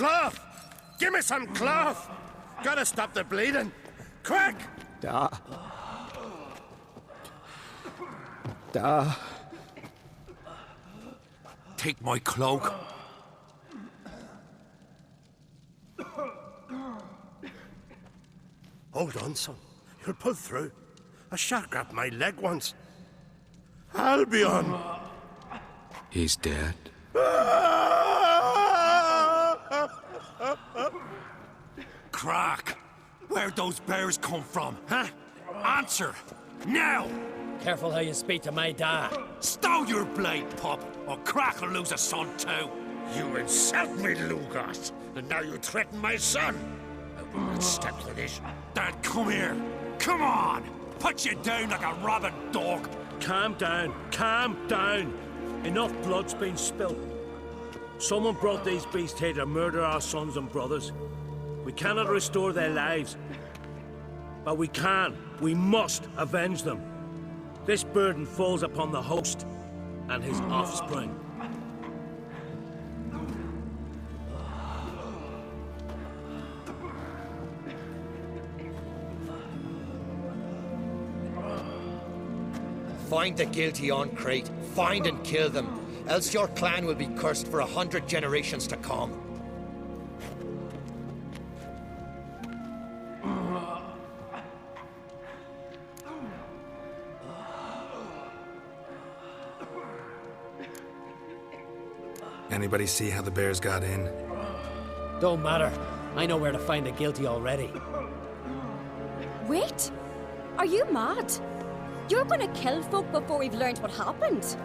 Cloth! Give me some cloth! Gotta stop the bleeding! Quick! Da. Take my cloak. Hold on, son. You'll pull through. A shark grabbed my leg once. Albion! He's dead. Crack! Where'd those bears come from, huh? Answer! Now! Careful how you speak to my dad. Stow your blade, pup, or Crack will lose a son too. You insult me, Lugos, and now you threaten my son. I will not step to this. Dad, come here. Come on! Put you down like a rabid dog. Calm down. Calm down. Enough blood's been spilt. Someone brought these beasts here to murder our sons and brothers. We cannot restore their lives. But we can. We must avenge them. This burden falls upon the host and his offspring. Find the guilty on Crete. Find and kill them. Else your clan will be cursed for 100 generations to come. Anybody see how the bears got in? Don't matter. I know where to find the guilty already. Wait! Are you mad? You're gonna kill folk before we've learned what happened.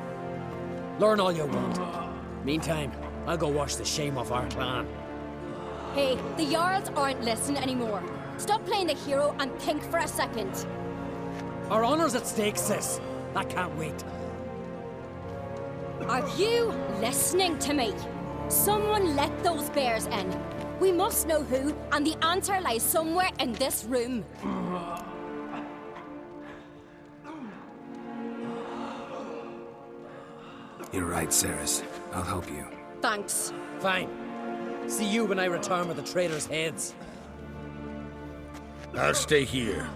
Learn all you want. Meantime, I'll go wash the shame off our clan. Hey, the Jarls aren't listening anymore. Stop playing the hero and think for a second. Our honor's at stake, sis. That can't wait. Are you listening to me? Someone let those bears in. We must know who, and the answer lies somewhere in this room. You're right, Sirris. I'll help you. Thanks. Fine. See you when I return with the traitors' heads. I'll stay here.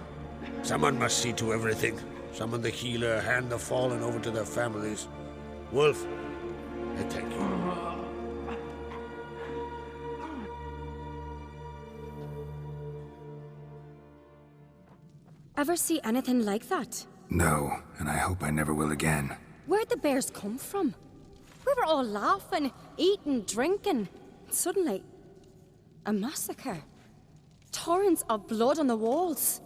Someone must see to everything. Summon the healer, hand the fallen over to their families. Wolf, I thank you. Ever see anything like that? No, and I hope I never will again. Where'd the bears come from? We were all laughing, eating, drinking. Suddenly, a massacre. Torrents of blood on the walls.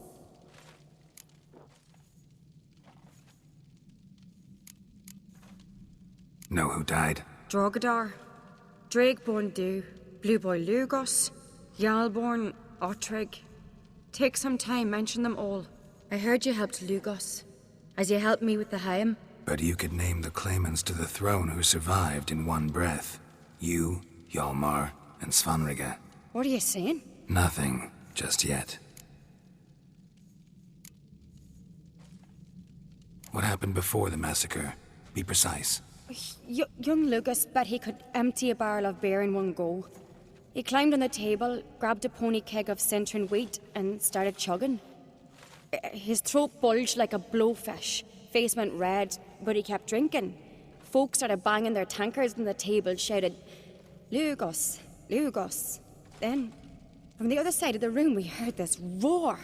Know who died? Drogadar, Drakeborn Du, Blue Boy Lugos, Yalborn, Ottrig. Take some time, mention them all. I heard you helped Lugos, as you helped me with the Haim. But you could name the claimants to the throne who survived in one breath. You, Hjalmar, and Svanrige. What are you saying? Nothing, just yet. What happened before the massacre? Be precise. Young Lucas bet he could empty a barrel of beer in one go. He climbed on the table, grabbed a pony keg of Centron wheat, and started chugging. His throat bulged like a blowfish, face went red, but he kept drinking. Folks started banging their tankards on the table, shouted, "Lugos, Lugos." Then, from the other side of the room, we heard this roar.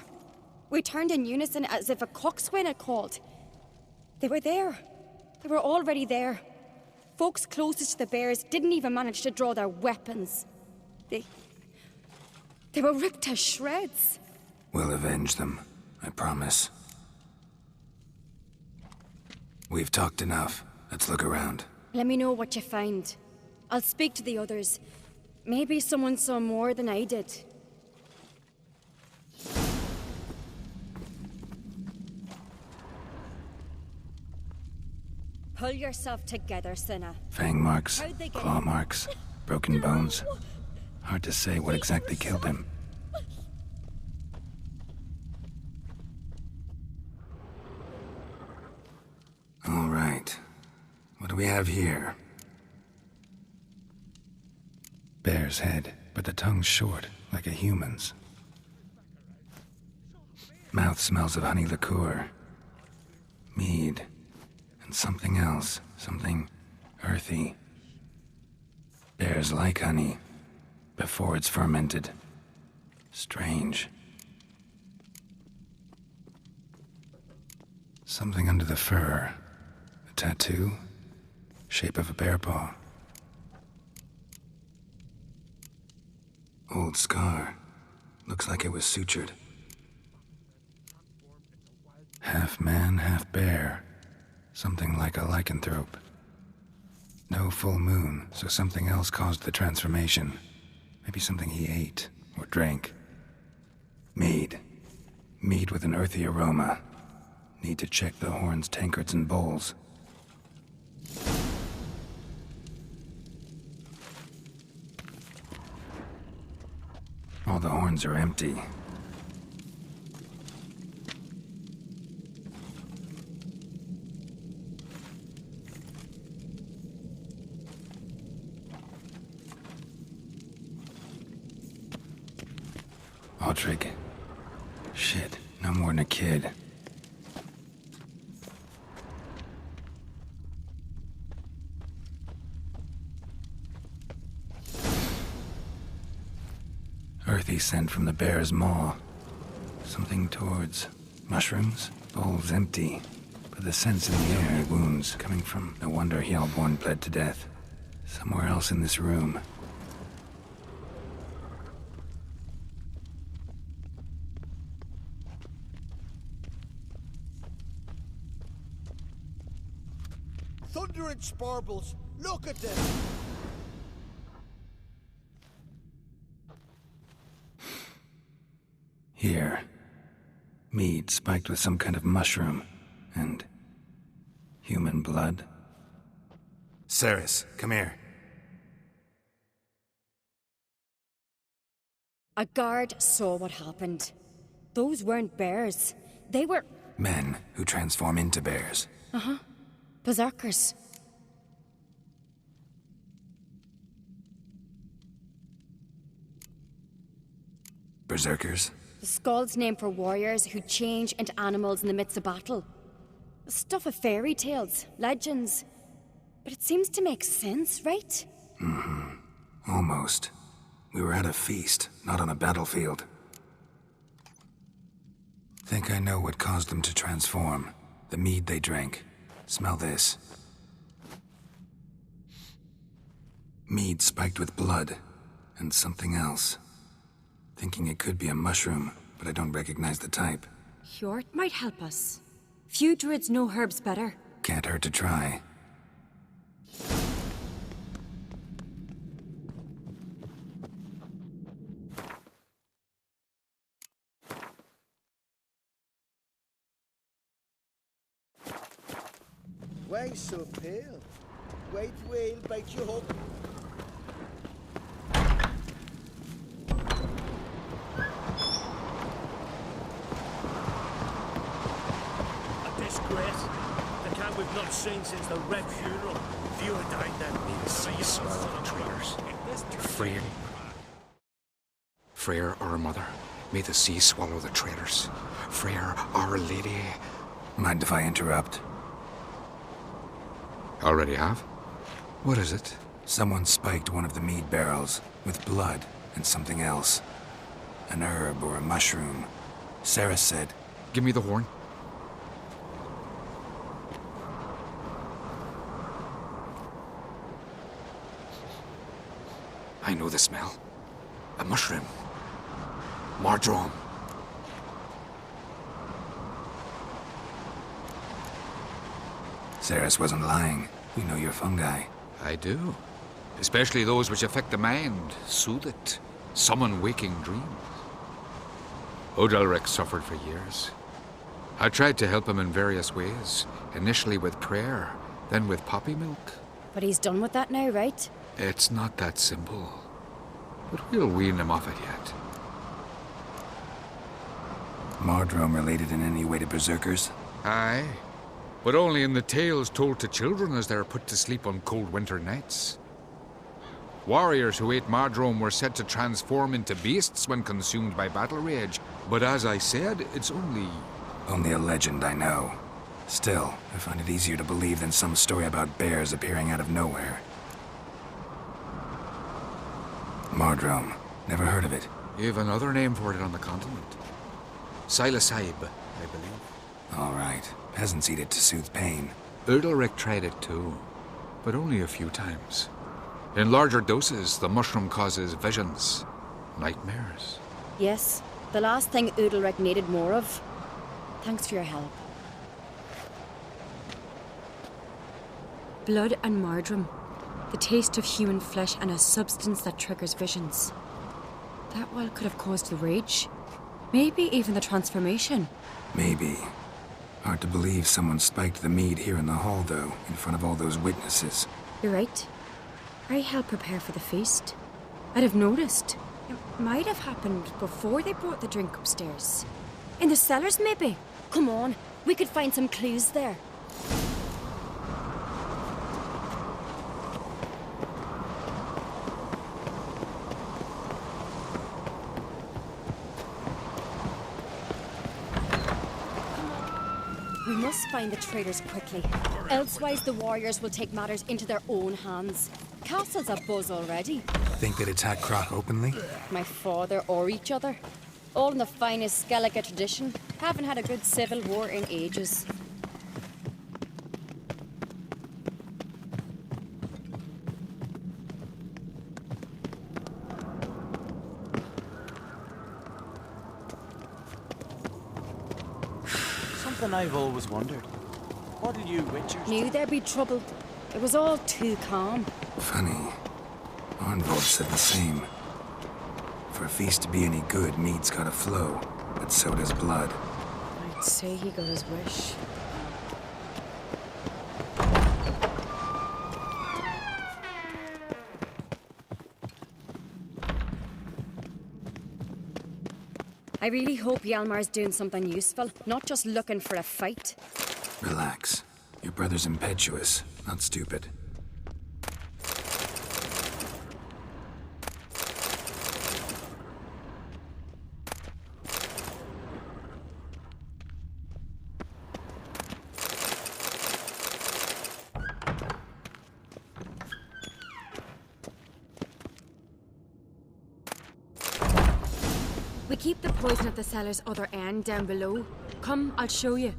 We turned in unison as if a coxswain had called. They were there. They were already there. Folks closest to the bears didn't even manage to draw their weapons. They were ripped to shreds. We'll avenge them, I promise. We've talked enough. Let's look around. Let me know what you find. I'll speak to the others. Maybe someone saw more than I did. Pull yourself together, Cinna. Fang marks, How'd they get claw in? marks, broken bones. Hard to say what exactly killed him. All right. What do we have here? Bear's head. but the tongue's short, like a human's. Mouth smells of honey liqueur, mead, and something else, something earthy. Bears like honey, before it's fermented. Strange. Something under the fur. A tattoo? Shape of a bear paw. Old scar. Looks like it was sutured. Half man, half bear. Something like a lycanthrope. No full moon, so something else caused the transformation. Maybe something he ate or drank. Mead. Mead with an earthy aroma. Need to check the horns, tankards, and bowls. All the horns are empty. Aldrich. Shit, no more than a kid. Earthy scent from the bear's maw. Something towards mushrooms? Bowls empty, but the scent's in the air. Wounds coming from... No wonder Hjalborn bled to death. Somewhere else in this room. Thunder and sparbles! Look at them! Here. Mead spiked with some kind of mushroom. And... human blood. Sirris, come here. A guard saw what happened. Those weren't bears. They were... Men who transform into bears. Uh-huh. Berserkers. Berserkers? The Skald's name for warriors who change into animals in the midst of battle. The stuff of fairy tales, legends. But it seems to make sense, right? Mm-hmm. Almost. We were at a feast, not on a battlefield. Think I know what caused them to transform. The mead they drank. Smell this. Mead spiked with blood. And something else. Thinking it could be a mushroom, but I don't recognize the type. Hjort might help us. Few druids know herbs better. Can't hurt to try. Why so pale? White whale bite you hook. The cat we've not seen since the Red Funeral. Few had died then. Sea swallow the traitors. Freyr, our mother, may the sea swallow the traitors. Freyr, our lady. Mind if I interrupt? Already have? What is it? Someone spiked one of the mead barrels with blood and something else. An herb or a mushroom. Sarah said... Give me the horn. I know the smell. A mushroom. Mardrome. Sirris wasn't lying. You know your fungi. I do. Especially those which affect the mind, soothe it, summon waking dreams. Odalric suffered for years. I tried to help him in various ways, initially with prayer, then with poppy milk. But he's done with that now, right? It's not that simple. But we'll wean him off it yet. Mardrome related in any way to berserkers? Aye. But only in the tales told to children as they're put to sleep on cold winter nights. Warriors who ate Mardrome were said to transform into beasts when consumed by battle rage. But as I said, it's only Only a legend, I know. Still, I find it easier to believe than some story about bears appearing out of nowhere. Mardrome. Never heard of it. You have another name for it on the continent. Silasib, I believe. All right. Peasants eat it to soothe pain. Udalric tried it too, but only a few times. In larger doses, the mushroom causes visions, nightmares. Yes, the last thing Udalric needed more of. Thanks for your help. Blood and Mardrome. The taste of human flesh and a substance that triggers visions. That well could have caused the rage. Maybe even the transformation. Maybe. Hard to believe someone spiked the mead here in the hall, though, in front of all those witnesses. You're right. I helped prepare for the feast. I'd have noticed. It might have happened before they brought the drink upstairs. In the cellars, maybe? Come on, we could find some clues there. We must find the traitors quickly. Elsewise, the warriors will take matters into their own hands. Castle's abuzz already. Think they'd attack Croc openly? My father or each other. All in the finest Skellige tradition. Haven't had a good civil war in ages. Something I've always wondered. What'll you witchers Knew there'd be trouble. It was all too calm. Funny. Arnvold said the same. For a feast to be any good, mead's gotta flow, but so does blood. I'd say he got his wish. I really hope Hjalmar's doing something useful, not just looking for a fight. Relax. Your brother's impetuous, not stupid. We keep the poison at the cellar's other end, down below. Come, I'll show you.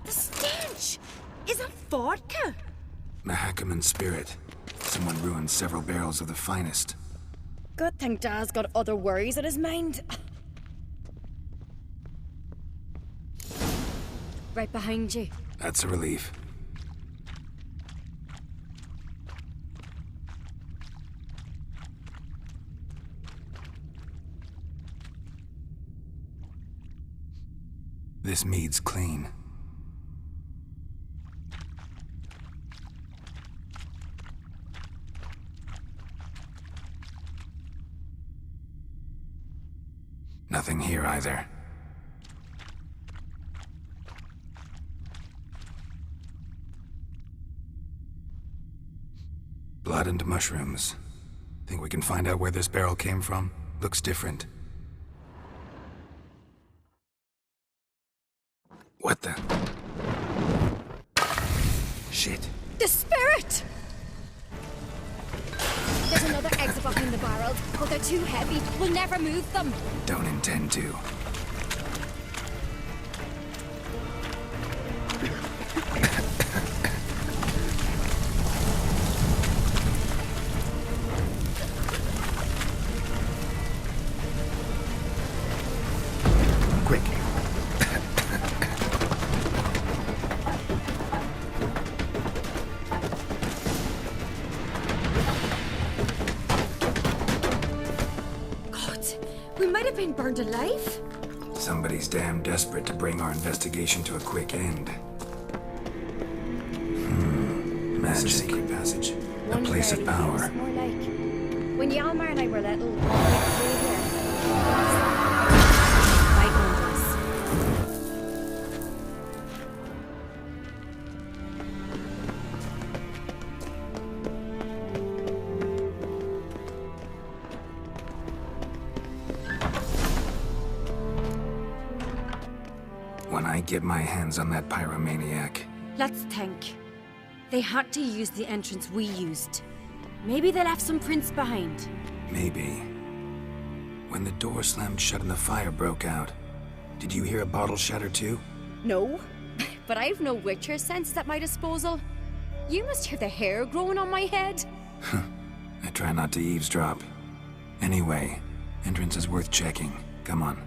The stench! Is it vodka? Mahakaman spirit. Someone ruined several barrels of the finest. Good thing Dad's got other worries on his mind. Right behind you. That's a relief. This mead's clean. Nothing here either. Blood and mushrooms. Think we can find out where this barrel came from? Looks different. What the? Shit. The spirit! There's another exit behind the barrels, but they're too heavy. We'll never move them. Don't intend to. Quick. We might have been burned alive. Somebody's damn desperate to bring our investigation to a quick end. Magic. Secret passage. A place of power. More like when Hjalmar and I were little, we played here. Right on us. get my hands on that pyromaniac? Let's think. They had to use the entrance we used. Maybe they left some prints behind. Maybe. When the door slammed shut and the fire broke out, did you hear a bottle shatter too? No, but I've no Witcher sense at my disposal. You must hear the hair growing on my head. I try not to eavesdrop. Anyway, entrance is worth checking. Come on.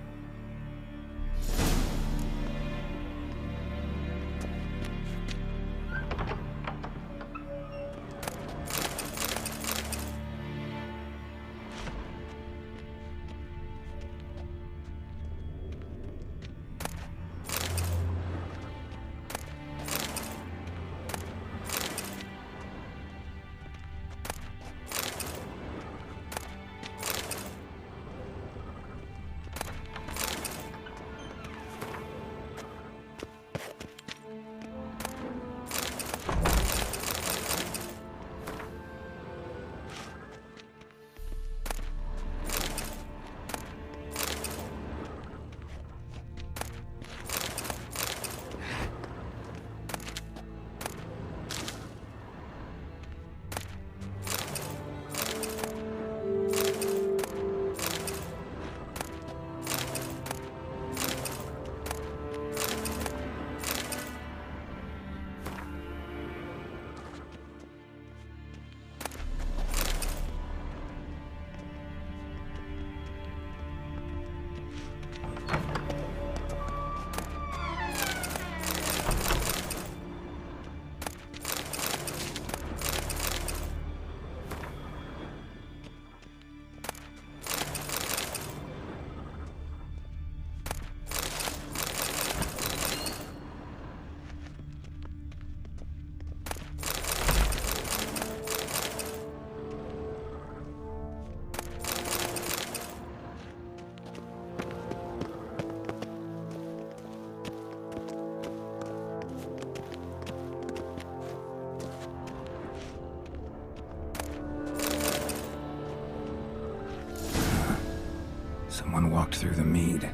Someone walked through the mead.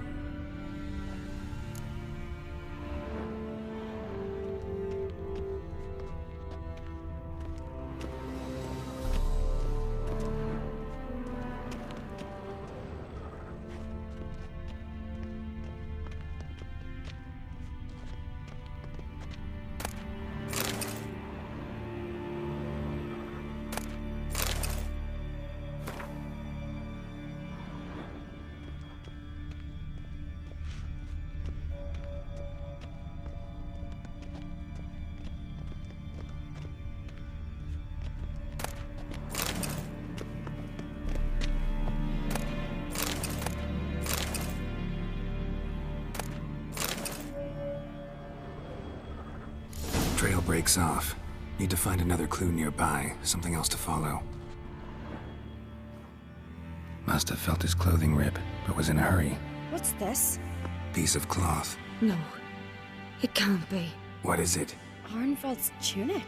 Trail breaks off. Need to find another clue nearby, something else to follow. Must have felt his clothing rip, but was in a hurry. What's this? Piece of cloth. No, it can't be. What is it? Arnvald's tunic.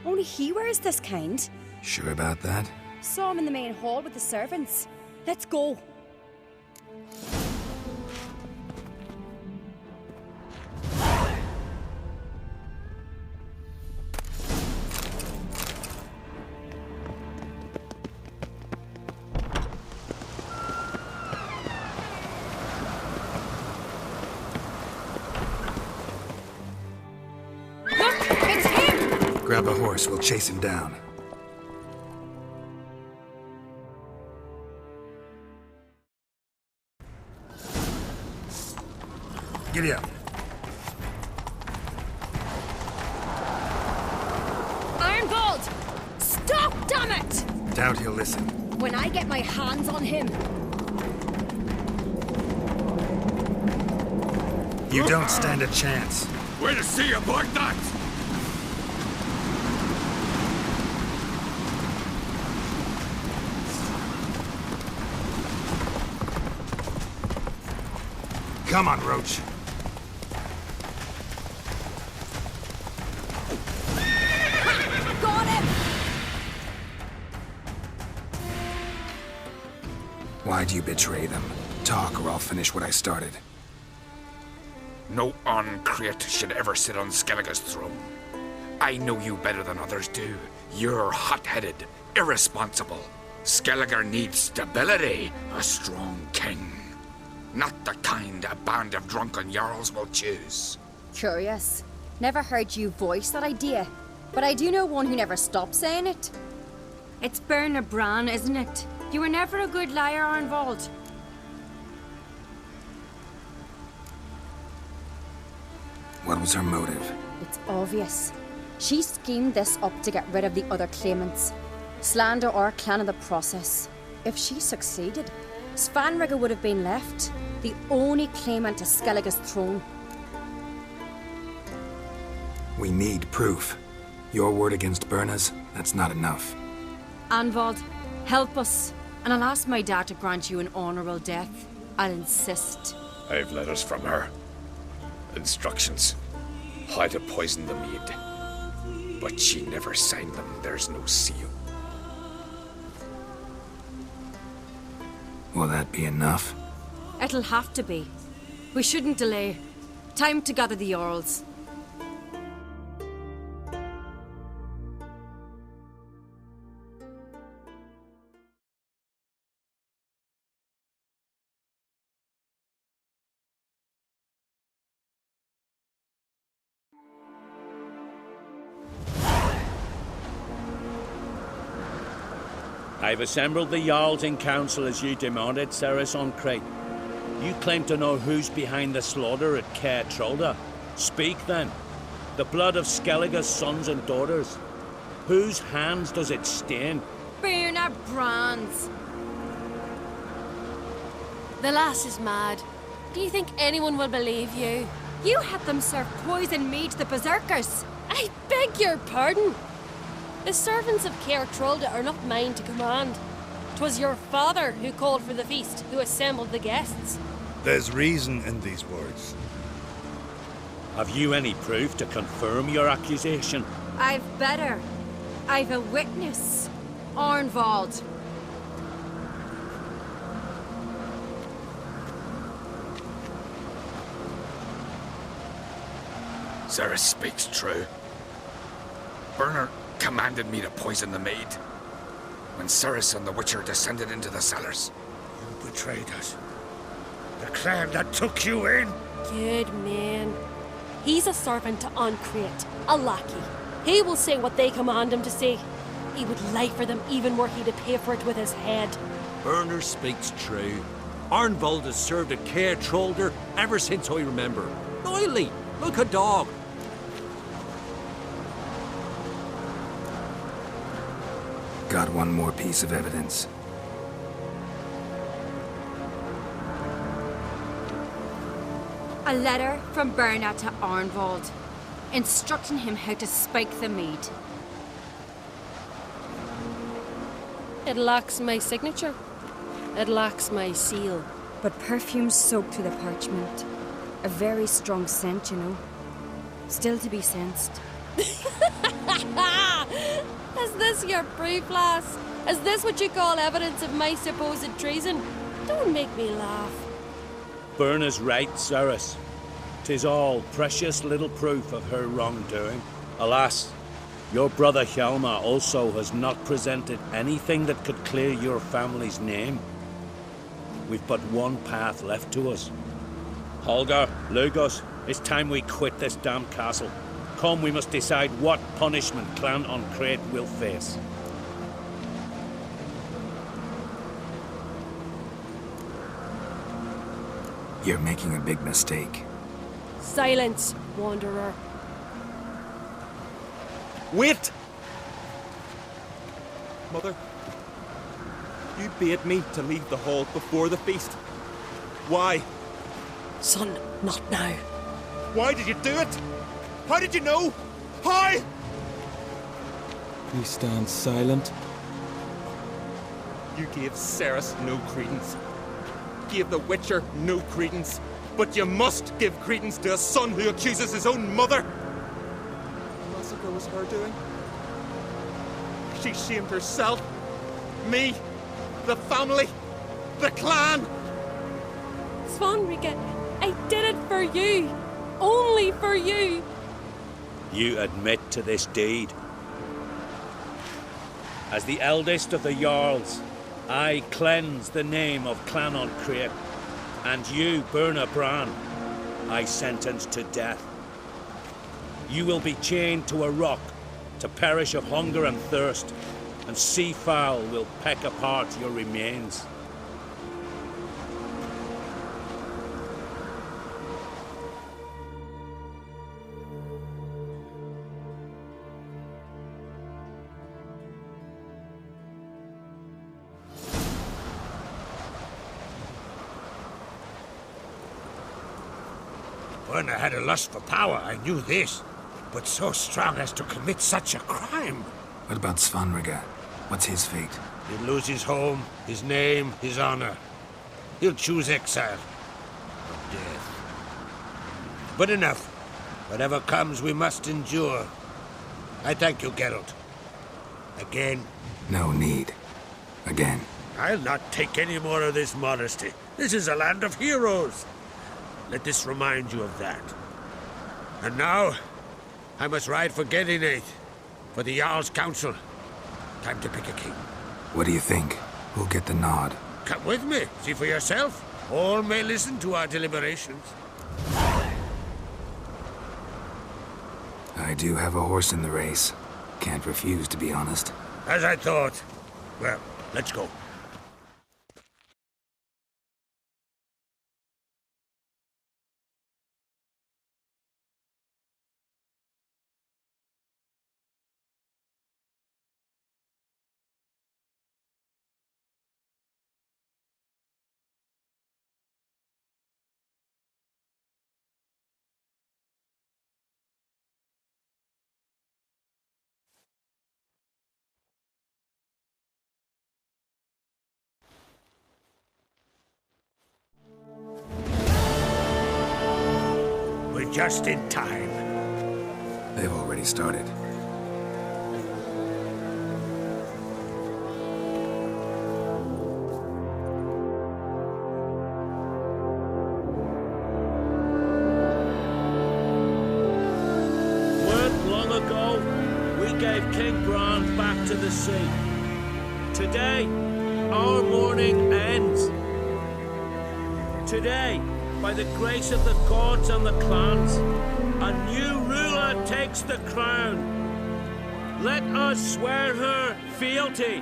Only he wears this kind. Sure about that? Saw him in the main hall with the servants. Let's go. Grab a horse, we'll chase him down. Giddy up. Arnvald! Stop, damn it! Doubt he'll listen. When I get my hands on him. You don't stand a chance. Way to see you, boy nuts! Come on, Roach. Got him! Why'd you betray them? Talk or I'll finish what I started. No uncreate should ever sit on Skellige's throne. I know you better than others do. You're hot-headed, irresponsible. Skellige needs stability, a strong king. Not the kind a band of drunken jarls will choose. Curious. Never heard you voice that idea, but I do know one who never stops saying it. It's Bernard Bran, isn't it? You were never a good liar, Arnvald. What was her motive? It's obvious. She schemed this up to get rid of the other claimants. Slander our clan in the process. If she succeeded, Svanrige would have been left, the only claimant to Skellige's throne. We need proof. Your word against Berna's, that's not enough. Arnvald, help us, and I'll ask my dad to grant you an honourable death. I'll insist. I have letters from her. Instructions. How to poison the mead. But she never signed them. There's no seal. Will that be enough? It'll have to be. We shouldn't delay. Time to gather the Jarls. I've assembled the Jarls in council as you demanded, Sirris on Crate. You claim to know who's behind the slaughter at Caer Trolda. Speak then. The blood of Skellige's sons and daughters. Whose hands does it stain? Bernard Bran's. The lass is mad. Do you think anyone will believe you? You had them serve poison mead to the berserkers. I beg your pardon. The servants of Caer Trolda are not mine to command. 'Twas your father who called for the feast, who assembled the guests. There's reason in these words. Have you any proof to confirm your accusation? I've better. I've a witness. Arnvald. Sirris speaks true. Bernard commanded me to poison the maid. When Sirris and the Witcher descended into the cellars. You betrayed us. The clan that took you in. Good man. He's a servant to Uncreate, a lackey. He will say what they command him to say. He would lie for them even were he to pay for it with his head. Bernard speaks true. Arnvald has served at Caer Trolda ever since I remember. Loyally, like a dog. Got one more piece of evidence. A letter from Bernard to Arnvald, instructing him how to spike the mead. It lacks my signature. It lacks my seal. But perfume soaked through the parchment. A very strong scent, you know. Still to be sensed. Is this your proof, lass? Is this what you call evidence of my supposed treason? Don't make me laugh. Berna's right, Sirris. 'Tis all precious little proof of her wrongdoing. Alas, your brother Hjalmar also has not presented anything that could clear your family's name. We've but one path left to us. Holger, Lugos, it's time we quit this damn castle. Come, we must decide what punishment Clan Uncreate will face. You're making a big mistake. Silence, wanderer. Wait! Mother, you bade me to leave the hall before the feast. Why? Son, not now. Why did you do it? How did you know? How? You stand silent. You gave Sirris no credence. Gave the Witcher no credence. But you must give credence to a son who accuses his own mother. The massacre was her doing. She shamed herself, me, the family, the clan. Svanrige, I did it for you. only for you. You admit to this deed. As the eldest of the Jarls, I cleanse the name of Clan on Crete, and you, Burna Bran, I sentence to death. You will be chained to a rock to perish of hunger and thirst, and sea fowl will peck apart your remains. Burna had a lust for power, I knew this. But so strong as to commit such a crime. What about Svanrige? What's his fate? He'll lose his home, his name, his honor. He'll choose exile. Or death. But enough. Whatever comes, we must endure. I thank you, Geralt. Again. No need. Again. I'll not take any more of this modesty. This is a land of heroes. Let this remind you of that. And now, I must ride for Gedinath, for the Jarl's Council. Time to pick a king. What do you think? Who'll get the nod? Come with me, see for yourself. All may listen to our deliberations. I do have a horse in the race. Can't refuse, to be honest. As I thought. Well, let's go. Just in time. They've already started. Weren't long ago, we gave King Bran back to the sea. Today, our mourning ends. Today, by the grace of the gods and the clans, a new ruler takes the crown. Let us swear her fealty.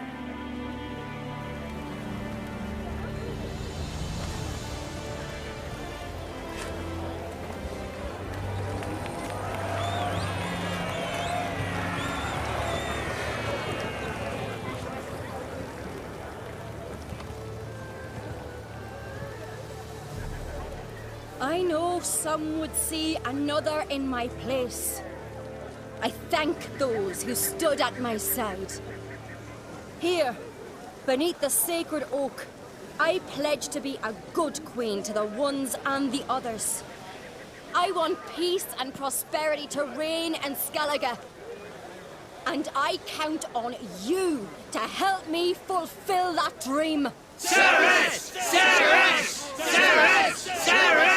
I know some would see another in my place. I thank those who stood at my side. Here, beneath the sacred oak, I pledge to be a good queen to the ones and the others. I want peace and prosperity to reign in Skellige. And I count on you to help me fulfill that dream. Sirris! Sirris! Sirris! Sirris!